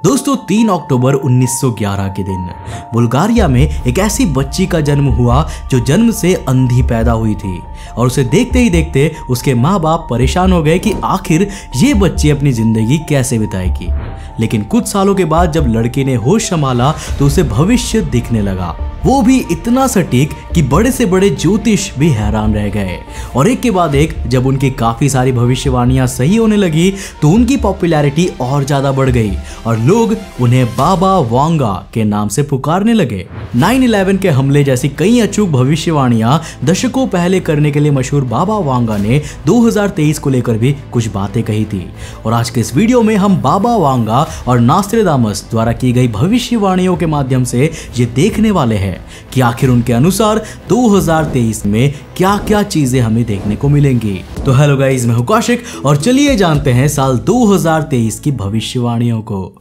दोस्तों 3 अक्टूबर 1911 के दिन बुल्गारिया में एक ऐसी बच्ची का जन्म हुआ जो जन्म से अंधी पैदा हुई थी और उसे देखते ही देखते उसके माँ बाप परेशान हो गए कि आखिर ये बच्ची अपनी जिंदगी कैसे बिताएगी। लेकिन कुछ सालों के बाद जब लड़की ने होश संभाला तो उसे भविष्य दिखने लगा, वो भी इतना सटीक कि बड़े से बड़े ज्योतिष भी हैरान रह गए। और एक के बाद एक जब उनकी काफी सारी भविष्यवाणियां सही होने लगी तो उनकी पॉपुलैरिटी और ज्यादा बढ़ गई और लोग उन्हें बाबा वांगा के नाम से पुकारने लगे। 9/11 के हमले जैसी कई अचूक भविष्यवाणियां दशकों पहले करने के लिए मशहूर बाबा वांगा ने 2023 को लेकर भी कुछ बातें कही थी। और आज के इस वीडियो में हम बाबा वांगा और नास्ट्रेदामस द्वारा की गई भविष्यवाणियों के माध्यम से ये देखने वाले हैं कि आखिर उनके अनुसार 2023 में क्या क्या चीजें हमें देखने को मिलेंगी। तो हेलो गाइस, मैं हूं कौशिक और चलिए जानते हैं साल 2023 की भविष्यवाणियों को।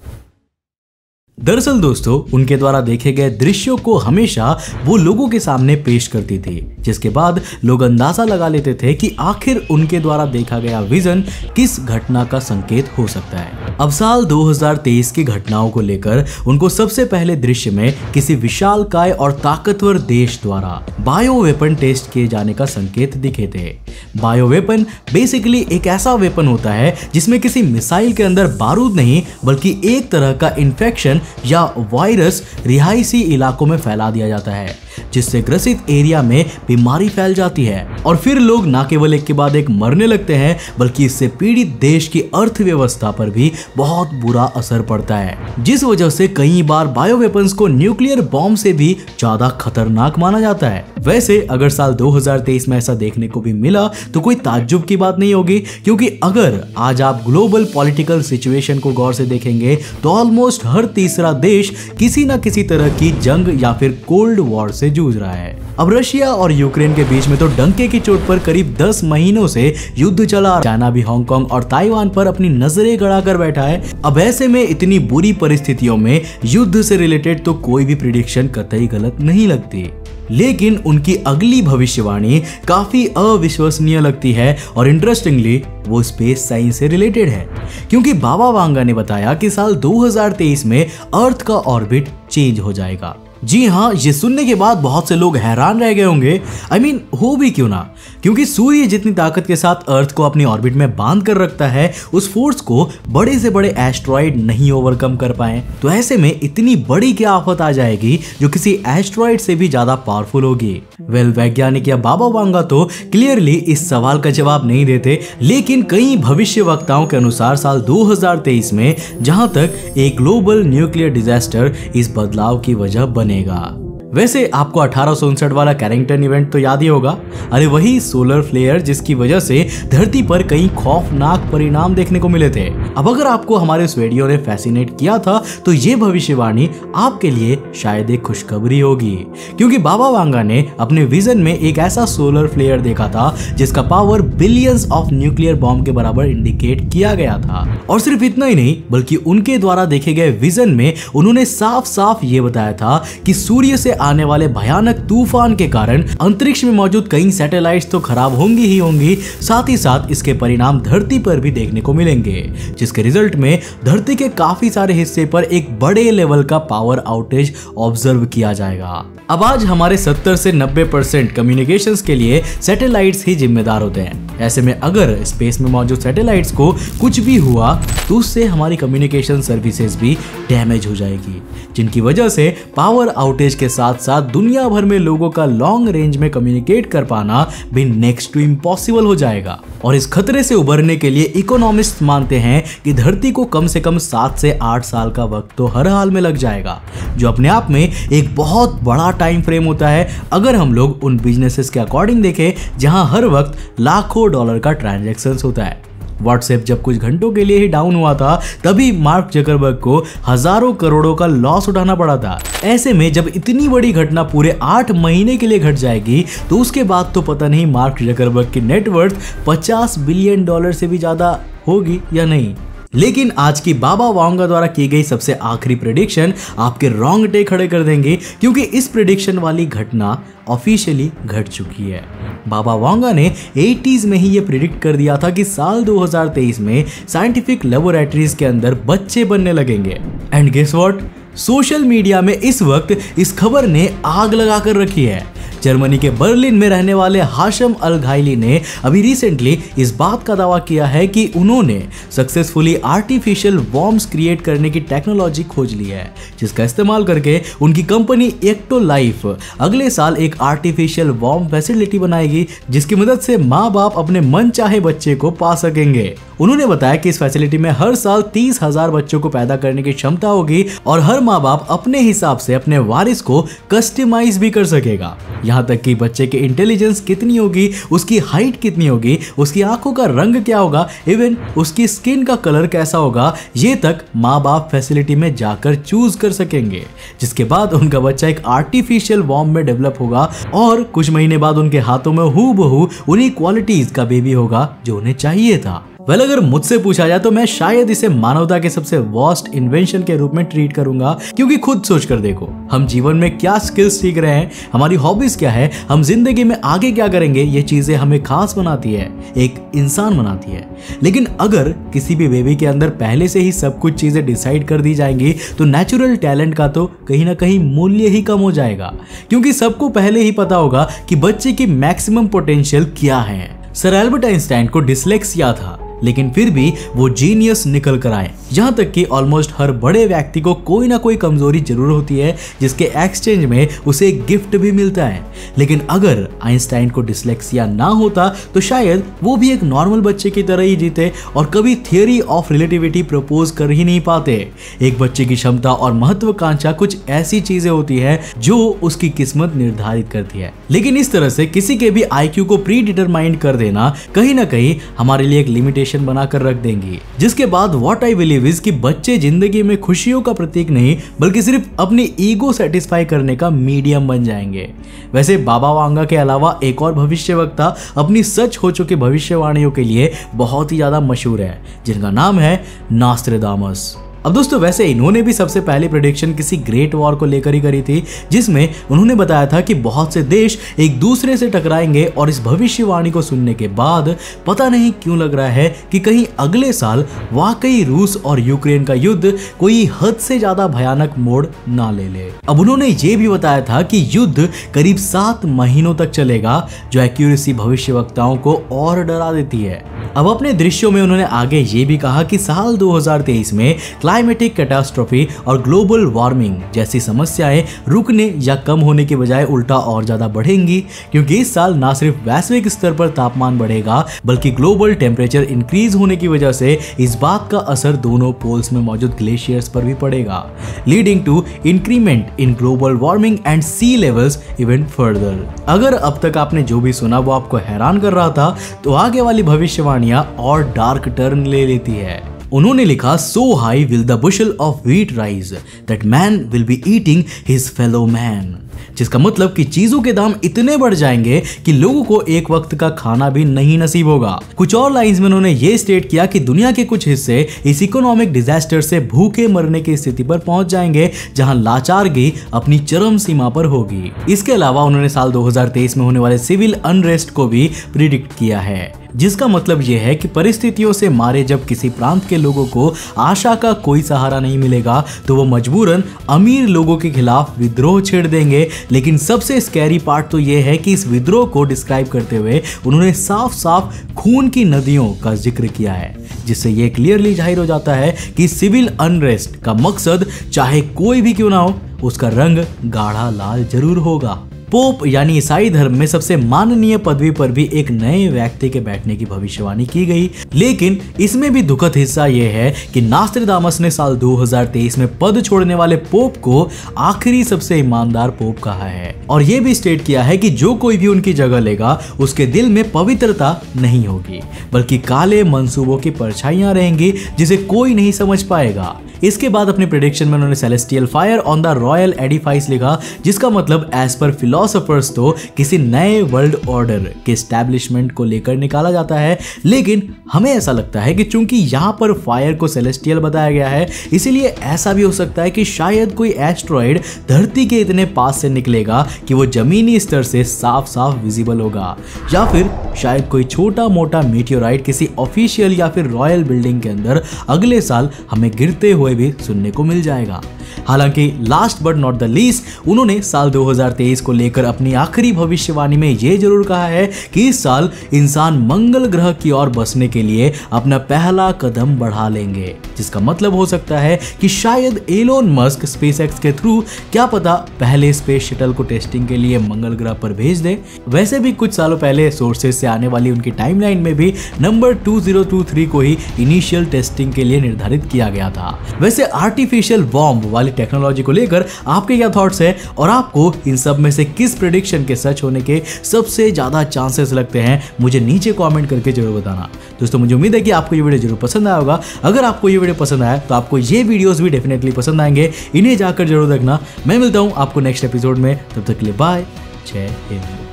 दरअसल दोस्तों, उनके द्वारा देखे गए दृश्यों को हमेशा वो लोगों के सामने पेश करती थी, जिसके बाद लोग अंदाजा लगा लेते थे कि आखिर उनके द्वारा देखा गया विजन किस घटना का संकेत हो सकता है। अब साल 2023 की घटनाओं को लेकर उनको सबसे पहले दृश्य में किसी विशालकाय और ताकतवर देश द्वारा बायो वेपन टेस्ट किए जाने का संकेत दिखे थे। बायो वेपन बेसिकली एक ऐसा वेपन होता है जिसमें किसी मिसाइल के अंदर बारूद नहीं बल्कि एक तरह का इन्फेक्शन या वायरस रिहायशी इलाकों में फैला दिया जाता है, जिससे ग्रसित एरिया में बीमारी फैल जाती है और फिर लोग ना केवल एक के बाद एक मरने लगते हैं बल्कि इससे पीड़ित देश की अर्थव्यवस्था पर भी बहुत बुरा असर पड़ता है, जिस वजह से कई बार बायो वेपन्स को न्यूक्लियर बॉम्ब से भी ज्यादा खतरनाक माना जाता है। वैसे अगर साल 2023 में ऐसा देखने को भी मिला तो कोई ताज्जुब की बात नहीं होगी, क्योंकि अगर आज आप ग्लोबल पॉलिटिकल सिचुएशन को गौर से देखेंगे तो ऑलमोस्ट हर तीसरा देश किसी न किसी तरह की जंग या फिर कोल्ड वॉर से जूझ रहा है। अब रशिया और यूक्रेन के बीच में तो डंके की चोट पर करीब 10 महीनों से युद्ध चला। चाइना भी हांगकांग और ताइवान पर अपनी नजरें गड़ा कर बैठा है। अब ऐसे में इतनी बुरी परिस्थितियों में युद्ध से रिलेटेड तो कोई भी प्रिडिक्शन कतई गलत नहीं लगती, लेकिन उनकी अगली भविष्यवाणी काफी अविश्वसनीय लगती है और इंटरेस्टिंगली वो स्पेस साइंस से रिलेटेड है, क्योंकि बाबा वांगा ने बताया कि साल 2023 में अर्थ का ऑर्बिट चेंज हो जाएगा। जी हाँ, ये सुनने के बाद बहुत से लोग हैरान रह गए होंगे। हो भी क्यों ना, क्योंकि सूर्य जितनी ताकत के साथ अर्थ को अपनी ऑर्बिट में बांध कर रखता है उस फोर्स को बड़े से बड़े एस्ट्रॉइड नहीं ओवरकम कर पाए। तो ऐसे में इतनी बड़ी क्या आफत आ जाएगी जो किसी एस्ट्रॉइड से भी ज्यादा पावरफुल होगी। वैज्ञानिक या बाबा वांगा तो क्लियरली इस सवाल का जवाब नहीं देते, लेकिन कई भविष्य वक्ताओं के अनुसार साल 2023 में जहां तक एक ग्लोबल न्यूक्लियर डिजास्टर इस बदलाव की वजह बनेगा। वैसे आपको 1859 वाला कैरिंगटन इवेंट तो याद ही होगा। अरे वही सोलर फ्लेयर जिसकी वजह से धरती पर कई खौफनाक परिणाम देखने को मिले थे। अब अगर आपको हमारे उस वीडियो ने फैसिनेट किया था तो ये भविष्यवाणी आपके लिए शायद एक खुशखबरी होगी, क्योंकि बाबा वांगा ने अपने विजन में एक ऐसा सोलर फ्लेयर देखा था जिसका power billions of nuclear bomb के बराबर इंडिकेट किया गया था। और सिर्फ इतना ही नहीं बल्कि उनके द्वारा देखे गए विजन में उन्होंने साफ साफ ये बताया था कि सूर्य से आने वाले भयानक तूफान के कारण अंतरिक्ष में मौजूद कई सैटेलाइट्स तो खराब होंगी ही होंगी, साथ ही साथ इसके परिणाम धरती पर भी देखने को मिलेंगे, जिसके रिजल्ट में धरती के काफी सारे हिस्से पर एक बड़े लेवल का पावर आउटेज ऑब्जर्व किया जाएगा। अब आज हमारे 70 से 90% कम्युनिकेशंस के लिए सैटेलाइट्स ही जिम्मेदार होते हैं। ऐसे में अगर स्पेस में मौजूद सैटेलाइट्स को कुछ भी हुआ तो उससे हमारी कम्युनिकेशन सर्विसेज भी डैमेज हो जाएगी, जिनकी वजह से पावर आउटेज के साथ साथ दुनिया भर में लोगों का लॉन्ग रेंज में कम्युनिकेट कर पाना भी नेक्स्ट टू इम्पॉसिबल हो जाएगा। और इस खतरे से उबरने के लिए इकोनॉमिस्ट मानते हैं कि धरती को कम से कम 7 से 8 साल का वक्त तो हर हाल में लग जाएगा, जो अपने आप में एक बहुत बड़ा टाइम फ्रेम होता है अगर हम लोग उन बिजनेसेस के अकॉर्डिंग देखें जहां हर वक्त लाखों डॉलर का ट्रांजैक्शंस होता है। व्हाट्सएप जब कुछ घंटों के लिए ही डाउन हुआ था तभी मार्क जकरबर्ग को हजारों करोड़ों का लॉस उठाना पड़ा था। ऐसे में जब इतनी बड़ी घटना पूरे 8 महीने के लिए घट जाएगी तो उसके बाद तो पता नहीं मार्क जकरबर्ग की नेटवर्थ $50 बिलियन से भी ज्यादा होगी या नहीं। लेकिन आज की बाबा वांगा द्वारा की गई सबसे आखिरी प्रेडिक्शन आपके रोंगटे खड़े कर देंगे, क्योंकि इस प्रेडिक्शन वाली घटना ऑफिशियली घट चुकी है। बाबा वांगा ने 80s में ही ये प्रिडिक्ट कर दिया था कि साल 2023 में साइंटिफिक लेबोरेटरीज के अंदर बच्चे बनने लगेंगे। And guess what, social media में इस वक्त इस खबर ने आग लगा कर रखी है। जर्मनी के बर्लिन में रहने वाले हाशम अल घाइली ने अभी रिसेंटली इस बात का दावा किया है कि उन्होंने सक्सेसफुली आर्टिफिशियल वॉर्म्स क्रिएट करने की टेक्नोलॉजी खोज ली है, जिसका इस्तेमाल करके उनकी कंपनी एक्टो लाइफ अगले साल एक आर्टिफिशियल वॉर्म फैसिलिटी बनाएगी, जिसकी मदद से माँ बाप अपने मन चाहे बच्चे को पा सकेंगे। उन्होंने बताया कि इस फैसिलिटी में हर साल 30,000 बच्चों को पैदा करने की क्षमता होगी और हर माँ बाप अपने हिसाब से अपने वारिस को कस्टमाइज भी कर सकेगा। यहाँ तक कि बच्चे के इंटेलिजेंस कितनी होगी, उसकी हाइट कितनी होगी, उसकी आंखों का रंग क्या होगा, इवन उसकी स्किन का कलर कैसा होगा, ये तक माँ बाप फैसिलिटी में जाकर चूज कर सकेंगे, जिसके बाद उनका बच्चा एक आर्टिफिशियल वॉर्म में डेवलप होगा और कुछ महीने बाद उनके हाथों में हूबहू उन्हीं क्वालिटीज का बेबी होगा जो उन्हें चाहिए था। वेल, अगर मुझसे पूछा जाए तो मैं शायद इसे मानवता के सबसे वर्स्ट इन्वेंशन के रूप में ट्रीट करूंगा, क्योंकि खुद सोच कर देखो, हम जीवन में क्या स्किल्स सीख रहे हैं, हमारी हॉबीज क्या है, हम जिंदगी में आगे क्या करेंगे, ये चीजें हमें खास बनाती है, एक इंसान बनाती है। लेकिन अगर किसी भी बेबी के अंदर पहले से ही सब कुछ चीजें डिसाइड कर दी जाएंगी तो नेचुरल टैलेंट का तो कहीं ना कहीं मूल्य ही कम हो जाएगा, क्योंकि सबको पहले ही पता होगा कि बच्चे की मैक्सिमम पोटेंशियल क्या है। सर एल्बर्ट आइंस्टाइन को डिसलेक्सिया था, लेकिन फिर भी वो जीनियस निकल कर आए। यहाँ तक कि ऑलमोस्ट हर बड़े व्यक्ति को कोई ना कोई कमजोरी जरूर होती है, जिसके एक्सचेंज में उसे एक गिफ्ट भी मिलता है। लेकिन अगर आइंस्टाइन को डिसलेक्सिया ना होता तो शायद वो भी एक नॉर्मल बच्चे की तरह ही जीते और कभी थियरी ऑफ रिलेटिविटी प्रपोज कर ही नहीं पाते। एक बच्चे की क्षमता और महत्वाकांक्षा कुछ ऐसी चीजें होती है जो उसकी किस्मत निर्धारित करती है। लेकिन इस तरह से किसी के भी IQ को प्री डिटरमाइंड कर देना कहीं ना कहीं हमारे लिए एक लिमिटेशन बनाकर रख देंगी, जिसके बाद व्हाट आई बिलीव इज कि बच्चे जिंदगी में खुशियों का प्रतीक नहीं बल्कि सिर्फ अपनी ईगो सेटिस्फाई करने का मीडियम बन जाएंगे। वैसे बाबा वांगा के अलावा एक और भविष्यवक्ता अपनी सच हो चुकी भविष्यवाणियों के लिए बहुत ही ज्यादा मशहूर है, जिनका नाम है नॉस्ट्रेडामस। अब दोस्तों, वैसे इन्होंने भी सबसे पहली प्रेडिक्शन किसी ग्रेट वॉर को लेकर ही करी थी, जिसमें उन्होंने बताया था कि बहुत से देश एक दूसरे से टकराएंगे और इस भविष्यवाणी को सुनने के बाद पता नहीं क्यों लग रहा है कि कहीं अगले साल वाकई रूस और यूक्रेन का युद्ध कोई हद से ज्यादा भयानक मोड़ ना ले ले। अब उन्होंने ये भी बताया था कि युद्ध करीब 7 महीनों तक चलेगा, जो एक्यूरेसी भविष्यवक्ताओं को और डरा देती है। अब अपने दृश्यों में उन्होंने आगे ये भी कहा कि साल 2023 में क्लाइमेटिक कैटास्ट्रोफी और ग्लोबल वार्मिंग जैसी समस्याएं रुकने या कम होने के बजाय उल्टा और ज्यादा बढ़ेंगी, क्योंकि इस साल ना सिर्फ वैश्विक स्तर पर तापमान बढ़ेगा बल्कि ग्लोबल टेम्परेचर इंक्रीज होने की वजह से इस बात का असर दोनों पोल्स में मौजूद ग्लेशियर्स पर भी पड़ेगा, leading to increment in global warming and sea levels even further. अगर अब तक आपने जो भी सुना वो आपको हैरान कर रहा था, तो आगे वाली भविष्यवाणियां और डार्क टर्न ले लेती है। उन्होंने लिखा, so high will the bushel of wheat rise that man will be eating his fellow man, जिसका मतलब कि चीजों के दाम इतने बढ़ जाएंगे कि लोगों को एक वक्त का खाना भी नहीं नसीब होगा। कुछ और लाइंस में उन्होंने ये स्टेट किया कि दुनिया के कुछ हिस्से इस इकोनॉमिक डिजास्टर से भूखे मरने की स्थिति पर पहुंच जाएंगे, जहां लाचारगी अपनी चरम सीमा पर होगी। इसके अलावा उन्होंने साल 2023 में होने वाले सिविल अनरेस्ट को भी प्रिडिक्ट किया है, जिसका मतलब यह है कि परिस्थितियों से मारे जब किसी प्रांत के लोगों को आशा का कोई सहारा नहीं मिलेगा तो वो मजबूरन अमीर लोगों के खिलाफ विद्रोह छेड़ देंगे। लेकिन सबसे स्कैरी पार्ट तो यह है कि इस विद्रोह को डिस्क्राइब करते हुए उन्होंने साफ साफ खून की नदियों का जिक्र किया है, जिससे यह क्लियरली जाहिर हो जाता है कि सिविल अनरेस्ट का मकसद चाहे कोई भी क्यों ना हो, उसका रंग गाढ़ा लाल जरूर होगा। पोप यानी ईसाई धर्म में सबसे माननीय पदवी पर भी एक नए व्यक्ति के बैठने की भविष्यवाणी की गई, लेकिन इसमें भी दुखद हिस्सा यह है कि नॉस्ट्रेडामस ने साल 2023 में पद छोड़ने वाले पोप को आखिरी सबसे ईमानदार पोप कहा है और यह भी स्टेट किया है कि जो कोई भी उनकी जगह लेगा उसके दिल में पवित्रता नहीं होगी, बल्कि काले मंसूबों की परछाइयां रहेंगी जिसे कोई नहीं समझ पाएगा। इसके बाद अपने प्रेडिक्शन में उन्होंने celestial fire on the royal edifice लिखा, जिसका मतलब एज पर फिलोसोफर्स तो किसी नए वर्ल्ड ऑर्डर के एस्टैब्लिशमेंट को लेकर निकाला जाता है, लेकिन हमें ऐसा लगता है कि चूंकि यहां पर फायर को सेलेस्टियल बताया गया है, इसीलिए ऐसा भी हो सकता है कि शायद कोई एस्ट्रॉइड धरती के इतने पास से निकलेगा कि वो जमीनी स्तर से साफ साफ विजिबल होगा, या फिर शायद कोई छोटा मोटा मीटियोराइट किसी ऑफिशियल या फिर रॉयल बिल्डिंग के अंदर अगले साल हमें गिरते हुए भी सुनने को मिल जाएगा। हालांकि last but not the least उन्होंने साल 2023 को लेकर अपनी आखिरी भविष्यवाणी में यह जरूर कहा है कि इस साल इंसान मंगल ग्रह की ओर बसने के लिए अपना पहला कदम बढ़ा लेंगे, जिसका मतलब हो सकता है कि शायद एलोन मस्क स्पेसएक्स के थ्रू क्या पता पहले स्पेस शटल को टेस्टिंग के लिए मंगल ग्रह पर भेज दे। वैसे भी कुछ सालों पहले सोर्सेज से आने वाली उनकी टाइमलाइन में भी नंबर 2023 को ही इनिशियल टेस्टिंग के लिए निर्धारित किया गया था। वैसे आर्टिफिशियल बॉम्ब वाली टेक्नोलॉजी को लेकर आपके क्या थॉट्स हैं और आपको इन सब में से किस प्रेडिक्शन के सच होने के सबसे ज्यादा चांसेस लगते हैं, मुझे नीचे कमेंट करके जरूर बताना। दोस्तों मुझे उम्मीद है कि आपको ये वीडियो जरूर पसंद आया होगा। अगर आपको ये वीडियो पसंद आया तो आपको ये वीडियोस भी डेफिनेटली पसंद आएंगे, इन्हें जाकर जरूर देखना। मैं मिलता हूं आपको नेक्स्ट एपिसोड में, तब तक के लिए बाय, जय हिंद।